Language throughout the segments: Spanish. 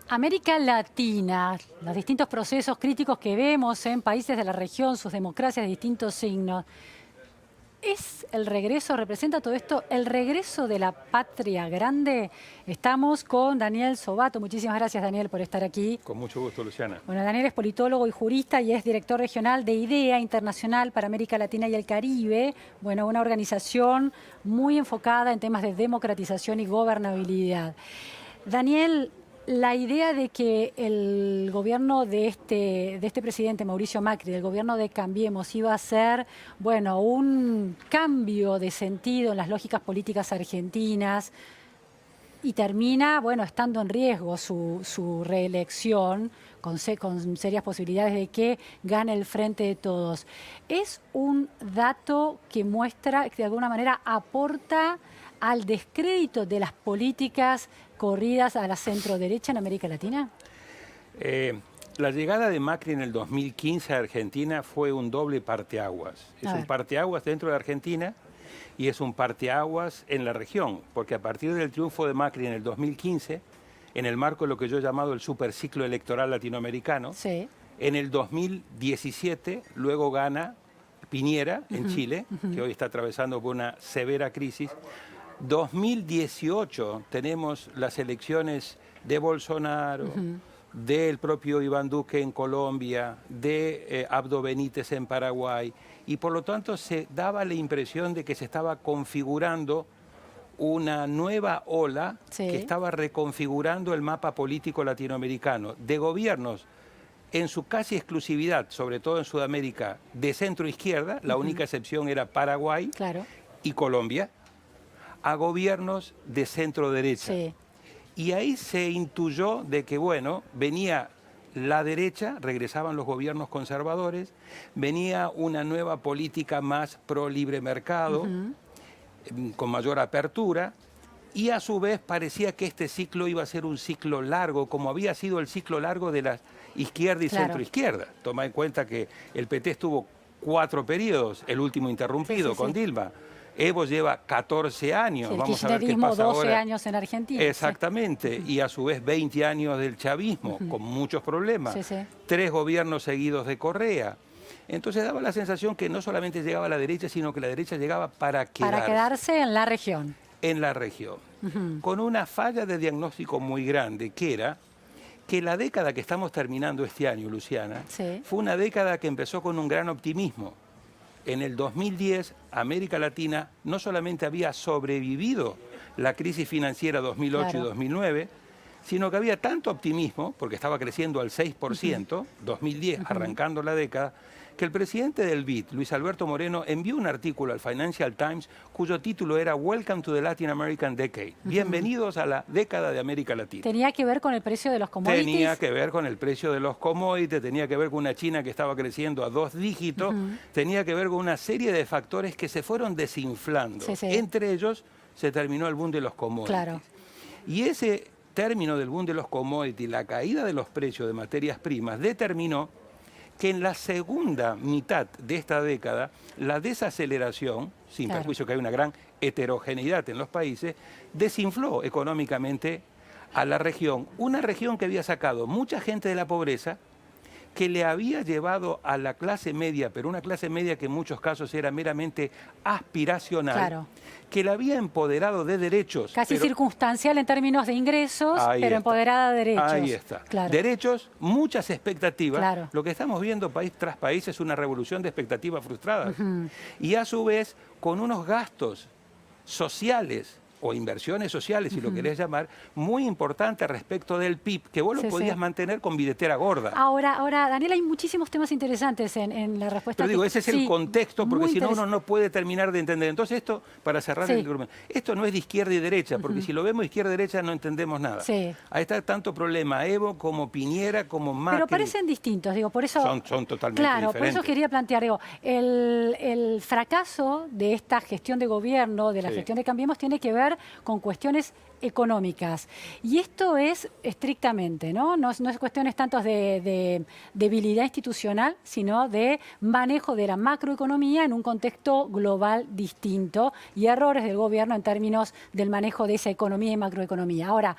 América Latina, los distintos procesos críticos que vemos en países de la región, sus democracias de distintos signos, ¿es el regreso, representa todo esto, el regreso de la patria grande? Estamos con Daniel Sobato. Muchísimas gracias, Daniel, por estar aquí. Con mucho gusto, Luciana. Bueno, Daniel es politólogo y jurista y es director regional de IDEA Internacional para América Latina y el Caribe. Bueno, una organización muy enfocada en temas de democratización y gobernabilidad. Daniel, la idea de que el gobierno de este presidente, Mauricio Macri, del gobierno de Cambiemos, iba a ser, bueno, un cambio de sentido en las lógicas políticas argentinas y termina, bueno, estando en riesgo su reelección, con serias posibilidades de que gane el Frente de Todos. ¿Es un dato que muestra, que de alguna manera aporta al descrédito de las políticas corridas a la centro-derecha en América Latina? La llegada de Macri en el 2015 a Argentina fue un doble parteaguas. Es un parteaguas dentro de Argentina y es un parteaguas en la región, porque a partir del triunfo de Macri en el 2015, en el marco de lo que yo he llamado el superciclo electoral latinoamericano, Sí. en el 2017 luego gana Piñera en Chile, que hoy está atravesando por una severa crisis. 2018 tenemos las elecciones de Bolsonaro, del propio Iván Duque en Colombia, de Abdo Benítez en Paraguay, y por lo tanto se daba la impresión de que se estaba configurando una nueva ola que estaba reconfigurando el mapa político latinoamericano, de gobiernos en su casi exclusividad, sobre todo en Sudamérica, de centro-izquierda, la única excepción era Paraguay y Colombia, a gobiernos de centro-derecha. Sí. Y ahí se intuyó de que, bueno, venía la derecha, regresaban los gobiernos conservadores, venía una nueva política más pro-libre mercado, con mayor apertura, y a su vez parecía que este ciclo iba a ser un ciclo largo, como había sido el ciclo largo de la izquierda y centro-izquierda. Toma en cuenta que el PT estuvo 4 periodos, el último interrumpido con Dilma. Evo lleva 14 años, Sí, vamos a ver qué pasa 12 ahora. años en Argentina. Exactamente, y a su vez 20 años del chavismo, con muchos problemas. 3 gobiernos seguidos de Correa. Entonces daba la sensación que no solamente llegaba a la derecha, sino que la derecha llegaba para quedarse. Para quedarse en la región. En la región. Con una falla de diagnóstico muy grande, que era que la década que estamos terminando este año, Luciana, fue una década que empezó con un gran optimismo. En el 2010, América Latina no solamente había sobrevivido la crisis financiera 2008 y 2009, sino que había tanto optimismo, porque estaba creciendo al 6%, 2010, arrancando la década, que el presidente del BID, Luis Alberto Moreno, envió un artículo al Financial Times cuyo título era Welcome to the Latin American Decade. Bienvenidos a la década de América Latina. ¿Tenía que ver con el precio de los commodities? Tenía que ver con el precio de los commodities, tenía que ver con una China que estaba creciendo a 2 dígitos, tenía que ver con una serie de factores que se fueron desinflando. Entre ellos se terminó el boom de los commodities. Y ese término del boom de los commodities, la caída de los precios de materias primas, determinó que en la segunda mitad de esta década, la desaceleración, sin perjuicio que hay una gran heterogeneidad en los países, desinfló económicamente a la región. Una región que había sacado mucha gente de la pobreza, que le había llevado a la clase media, pero una clase media que en muchos casos era meramente aspiracional, que la había empoderado de derechos. Casi circunstancial en términos de ingresos, pero empoderada de derechos. Ahí está. Derechos, muchas expectativas. Lo que estamos viendo país tras país es una revolución de expectativas frustradas. Y a su vez, con unos gastos sociales o inversiones sociales, si lo querés llamar, muy importante respecto del PIB, que vos lo podías mantener con billetera gorda. Ahora, Daniel, hay muchísimos temas interesantes en la respuesta. Pero digo, ese es el contexto, porque si no uno no puede terminar de entender. Entonces esto, para cerrar el argumento, esto no es de izquierda y derecha, porque si lo vemos izquierda y derecha no entendemos nada. Ahí está tanto problema Evo como Piñera, como Macri. Pero parecen distintos, digo, por eso... Son totalmente diferentes. Por eso quería plantear, digo, el fracaso de esta gestión de gobierno, de la gestión de Cambiemos, tiene que ver con cuestiones económicas. Y esto es estrictamente, no es cuestiones tanto de debilidad institucional, sino de manejo de la macroeconomía en un contexto global distinto y errores del gobierno en términos del manejo de esa economía y macroeconomía. Ahora,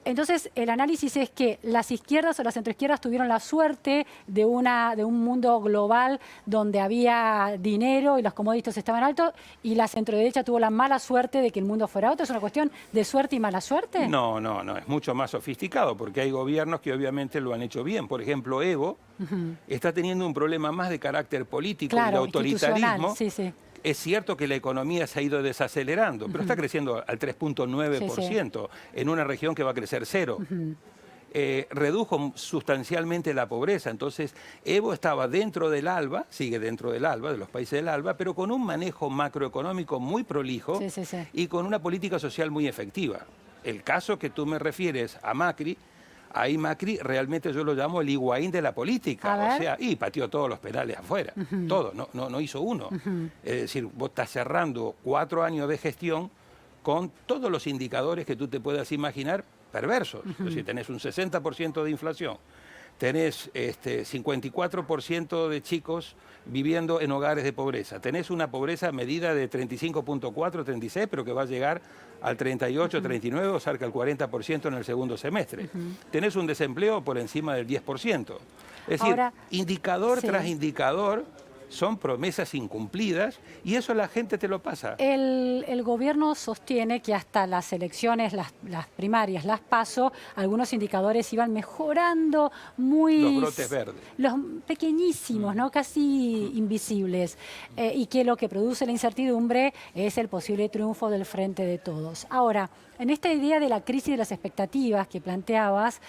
Entonces, el análisis es que las izquierdas o las centroizquierdas tuvieron la suerte de un mundo global donde había dinero y los commodities estaban altos, y la centroderecha tuvo la mala suerte de que el mundo fuera otro. ¿Es una cuestión de suerte y mala suerte? No, es mucho más sofisticado, porque hay gobiernos que obviamente lo han hecho bien. Por ejemplo, Evo está teniendo un problema más de carácter político y de autoritarismo. Sí, sí. Es cierto que la economía se ha ido desacelerando, pero está creciendo al 3.9% en una región que va a crecer 0. Redujo sustancialmente la pobreza. Entonces, Evo estaba dentro del ALBA, sigue dentro del ALBA, de los países del ALBA, pero con un manejo macroeconómico muy prolijo y con una política social muy efectiva. El caso que tú me refieres a Macri, ahí Macri realmente yo lo llamo el Higuaín de la política, o sea, y pateó todos los penales afuera, todo, no hizo uno. Es decir, vos estás cerrando 4 años de gestión con todos los indicadores que tú te puedas imaginar perversos. Es decir, tenés un 60% de inflación, tenés 54% de chicos viviendo en hogares de pobreza, tenés una pobreza medida de 35.4, 36, pero que va a llegar al 38, 39 o cerca del 40% en el segundo semestre. Tenés un desempleo por encima del 10%. Es decir, ahora, indicador tras indicador, son promesas incumplidas y eso la gente te lo pasa. El gobierno sostiene que hasta las elecciones, las primarias, las PASO, algunos indicadores iban mejorando muy... Los brotes verdes. Los pequeñísimos, ¿no? Casi invisibles. Y que lo que produce la incertidumbre es el posible triunfo del Frente de Todos. Ahora, en esta idea de la crisis de las expectativas que planteabas,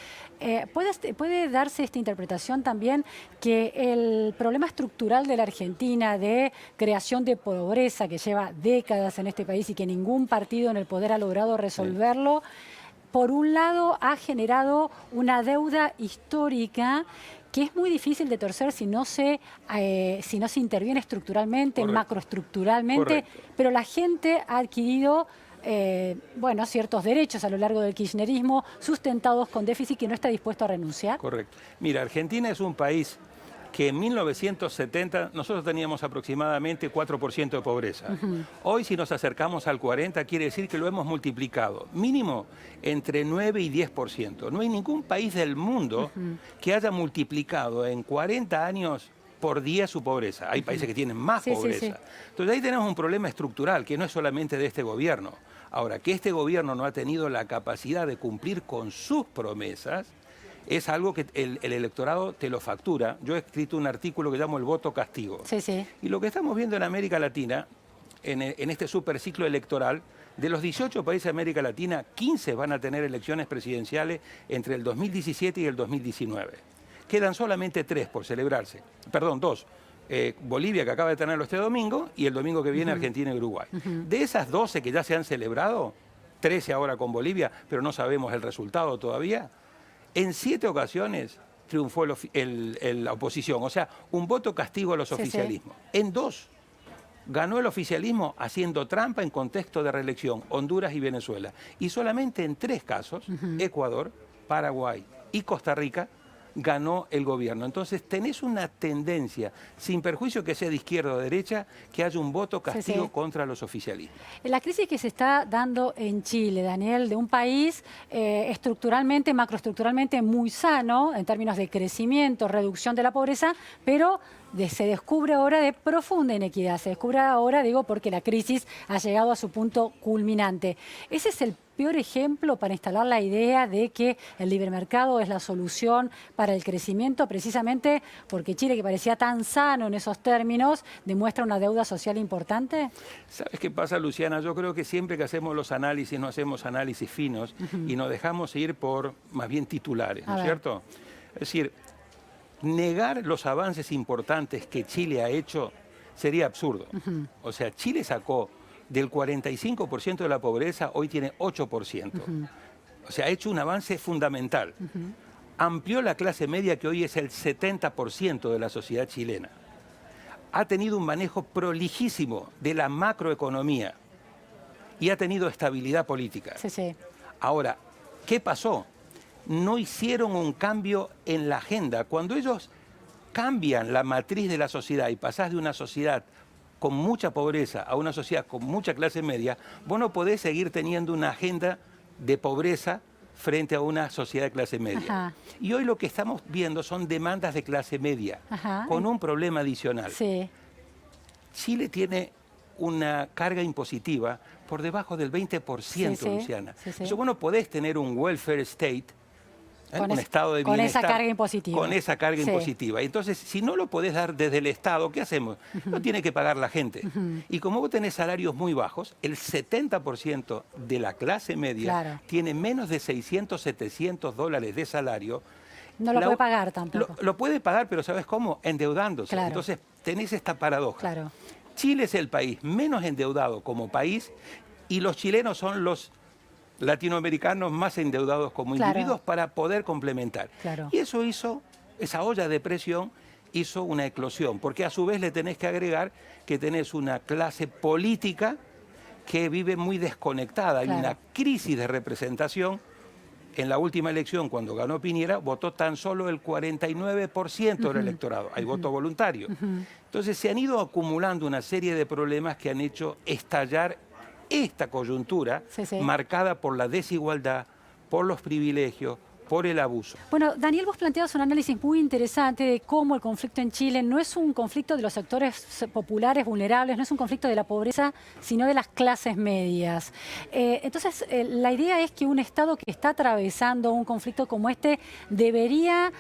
¿puede darse esta interpretación también que el problema estructural de la Argentina de creación de pobreza que lleva décadas en este país y que ningún partido en el poder ha logrado resolverlo, por un lado ha generado una deuda histórica que es muy difícil de torcer si no se interviene estructuralmente, macroestructuralmente, pero la gente ha adquirido ciertos derechos a lo largo del kirchnerismo sustentados con déficit que no está dispuesto a renunciar? Correcto. Mira, Argentina es un país que en 1970 nosotros teníamos aproximadamente 4% de pobreza. Hoy, si nos acercamos al 40%, quiere decir que lo hemos multiplicado mínimo entre 9 y 10%. No hay ningún país del mundo que haya multiplicado en 40 años por 10 su pobreza. Hay países que tienen más pobreza. Entonces ahí tenemos un problema estructural que no es solamente de este gobierno. Ahora, que este gobierno no ha tenido la capacidad de cumplir con sus promesas es algo que el electorado te lo factura. Yo he escrito un artículo que llamo El voto castigo. Y lo que estamos viendo en América Latina, en este superciclo electoral, de los 18 países de América Latina, 15 van a tener elecciones presidenciales entre el 2017 y el 2019. Quedan solamente 3 por celebrarse. Perdón, 2. Bolivia, que acaba de tenerlo este domingo, y el domingo que viene Argentina y Uruguay. De esas 12 que ya se han celebrado, 13 ahora con Bolivia, pero no sabemos el resultado todavía, en 7 ocasiones triunfó la oposición. O sea, un voto castigo a los oficialismos. En 2 ganó el oficialismo haciendo trampa en contexto de reelección, Honduras y Venezuela. Y solamente en 3 casos, Ecuador, Paraguay y Costa Rica, ganó el gobierno. Entonces tenés una tendencia, sin perjuicio que sea de izquierda o de derecha, que haya un voto castigo contra los oficialismos. La crisis que se está dando en Chile, Daniel, de un país estructuralmente, macroestructuralmente muy sano, en términos de crecimiento, reducción de la pobreza, pero se descubre ahora de profunda inequidad. Se descubre ahora, digo, porque la crisis ha llegado a su punto culminante. Ese es el peor ejemplo para instalar la idea de que el libre mercado es la solución para el crecimiento, precisamente porque Chile, que parecía tan sano en esos términos, demuestra una deuda social importante. ¿Sabes qué pasa, Luciana? Yo creo que siempre que hacemos los análisis, no hacemos análisis finos y nos dejamos ir por más bien titulares, ¿no es cierto? Es decir, negar los avances importantes que Chile ha hecho sería absurdo. O sea, Chile sacó del 45% de la pobreza, hoy tiene 8%. O sea, ha hecho un avance fundamental. Amplió la clase media, que hoy es el 70% de la sociedad chilena. Ha tenido un manejo prolijísimo de la macroeconomía y ha tenido estabilidad política. Ahora, ¿qué pasó? No hicieron un cambio en la agenda. Cuando ellos cambian la matriz de la sociedad y pasás de una sociedad con mucha pobreza a una sociedad con mucha clase media, vos no podés seguir teniendo una agenda de pobreza frente a una sociedad de clase media. Ajá. Y hoy lo que estamos viendo son demandas de clase media, Ajá. con un problema adicional. Sí. Chile tiene una carga impositiva por debajo del 20%, Luciana. Sí, sí. Entonces, vos no podés tener un welfare state, con un estado de bienestar. Con esa carga impositiva. Con esa carga impositiva. Entonces, si no lo podés dar desde el Estado, ¿qué hacemos? Lo tiene que pagar la gente. Y como vos tenés salarios muy bajos, el 70% de la clase media tiene menos de 600, 700 dólares de salario. No lo puede pagar tampoco. Lo puede pagar, pero ¿sabes cómo? Endeudándose. Claro. Entonces, tenés esta paradoja. Claro. Chile es el país menos endeudado como país y los chilenos son los latinoamericanos más endeudados como individuos para poder complementar. Claro. Y eso hizo, esa olla de presión hizo una eclosión, porque a su vez le tenés que agregar que tenés una clase política que vive muy desconectada. Hay una crisis de representación. En la última elección, cuando ganó Piñera, votó tan solo el 49% del electorado. Hay voto voluntario. Entonces se han ido acumulando una serie de problemas que han hecho estallar esta coyuntura marcada por la desigualdad, por los privilegios, por el abuso. Bueno, Daniel, vos planteas un análisis muy interesante de cómo el conflicto en Chile no es un conflicto de los sectores populares vulnerables, no es un conflicto de la pobreza, sino de las clases medias. Entonces, la idea es que un Estado que está atravesando un conflicto como este debería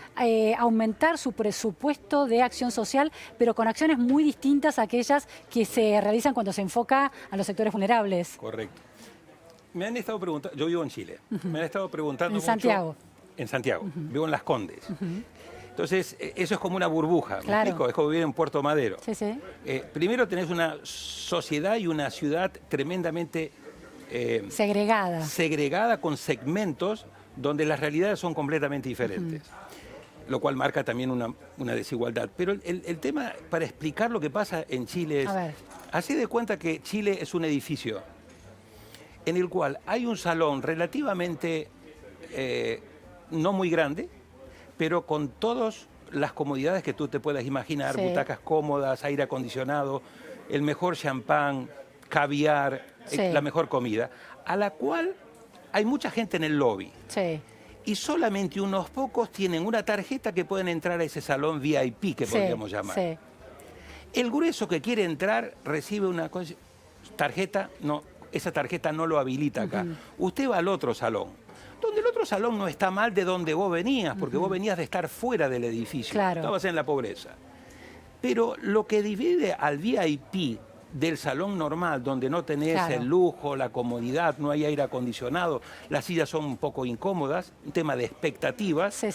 aumentar su presupuesto de acción social, pero con acciones muy distintas a aquellas que se realizan cuando se enfoca a los sectores vulnerables. Correcto. Me han estado preguntando, yo vivo en Chile, me han estado preguntando en Santiago. En Santiago, vivo en Las Condes. Entonces, eso es como una burbuja, ¿me explico? Es como vivir en Puerto Madero. Primero tenés una sociedad y una ciudad tremendamente segregada con segmentos donde las realidades son completamente diferentes. Lo cual marca también una desigualdad. Pero el tema, para explicar lo que pasa en Chile es, hacé de cuenta que Chile es un edificio en el cual hay un salón relativamente no muy grande, pero con todas las comodidades que tú te puedas imaginar, butacas cómodas, aire acondicionado, el mejor champán, caviar, la mejor comida, a la cual hay mucha gente en el lobby. Y solamente unos pocos tienen una tarjeta que pueden entrar a ese salón VIP, que podríamos llamar. El grueso que quiere entrar recibe una tarjeta, no, esa tarjeta no lo habilita acá. Usted va al otro salón, donde el otro salón no está mal de donde vos venías, porque vos venías de estar fuera del edificio, estabas en la pobreza. Pero lo que divide al VIP del salón normal, donde no tenés el lujo, la comodidad, no hay aire acondicionado, las sillas son un poco incómodas, un tema de expectativas,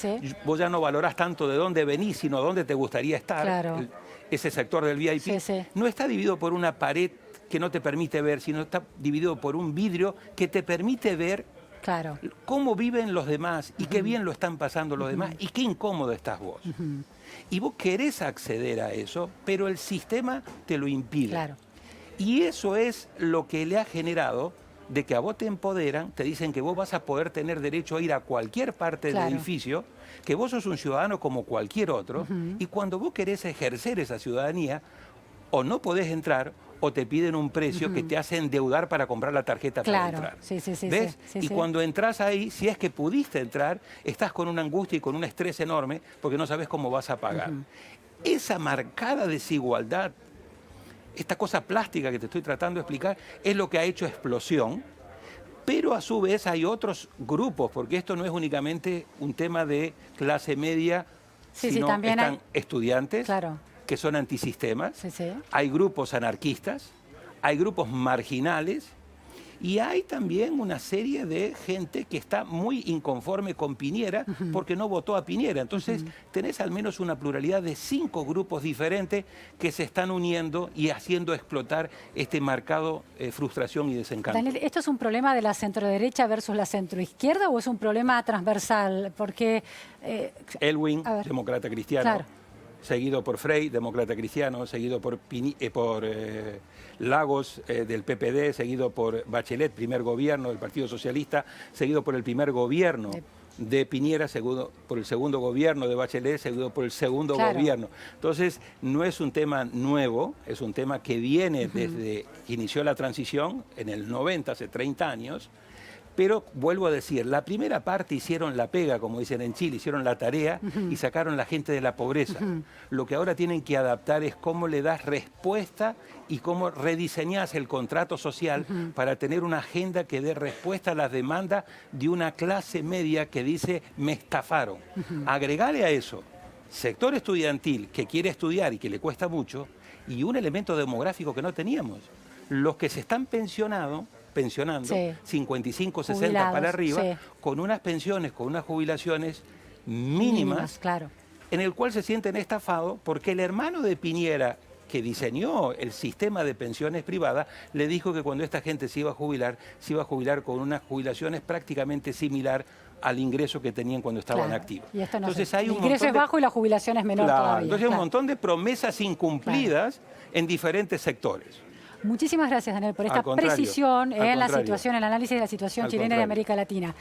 vos ya no valorás tanto de dónde venís, sino dónde te gustaría estar, ese sector del VIP, no está dividido por una pared que no te permite ver, sino está dividido por un vidrio que te permite ver cómo viven los demás y qué bien lo están pasando los demás y qué incómodo estás vos. Y vos querés acceder a eso, pero el sistema te lo impide. Y eso es lo que le ha generado de que a vos te empoderan, te dicen que vos vas a poder tener derecho a ir a cualquier parte del edificio, que vos sos un ciudadano como cualquier otro, y cuando vos querés ejercer esa ciudadanía, o no podés entrar, o te piden un precio que te hace endeudar para comprar la tarjeta para entrar. ¿Ves? Y cuando entras ahí, si es que pudiste entrar, estás con una angustia y con un estrés enorme porque no sabes cómo vas a pagar. Esa marcada desigualdad, esta cosa plástica que te estoy tratando de explicar, es lo que ha hecho explosión, pero a su vez hay otros grupos, porque esto no es únicamente un tema de clase media, sino también están hay estudiantes, que son antisistemas, hay grupos anarquistas, hay grupos marginales y hay también una serie de gente que está muy inconforme con Piñera porque no votó a Piñera. Entonces tenés al menos una pluralidad de 5 grupos diferentes que se están uniendo y haciendo explotar este marcado frustración y desencanto. Daniel, ¿esto es un problema de la centroderecha versus la centroizquierda o es un problema transversal? Porque Elwin, demócrata cristiano, seguido por Frey, demócrata cristiano, seguido por Lagos del PPD, seguido por Bachelet, primer gobierno del Partido Socialista, seguido por el primer gobierno de Piñera, seguido por el segundo gobierno de Bachelet, seguido por el segundo gobierno. Entonces, no es un tema nuevo, es un tema que viene desde que inició la transición, en el 90, hace 30 años, Pero vuelvo a decir, la primera parte hicieron la pega, como dicen en Chile, hicieron la tarea y sacaron a la gente de la pobreza. Lo que ahora tienen que adaptar es cómo le das respuesta y cómo rediseñás el contrato social para tener una agenda que dé respuesta a las demandas de una clase media que dice me estafaron. Agregale a eso sector estudiantil que quiere estudiar y que le cuesta mucho y un elemento demográfico que no teníamos. Los que se están pensionando, sí, 55, 60 jubilados, para arriba, sí, con unas pensiones, con unas jubilaciones mínimas, claro, en el cual se sienten estafados porque el hermano de Piñera, que diseñó el sistema de pensiones privadas, le dijo que cuando esta gente se iba a jubilar con unas jubilaciones prácticamente similar al ingreso que tenían cuando estaban activos. Y esto no entonces hay el ingreso es bajo y la jubilación es menor todavía. Entonces hay un montón de promesas incumplidas en diferentes sectores. Muchísimas gracias, Daniel, por esta precisión en la situación, el análisis de la situación chilena y de América Latina.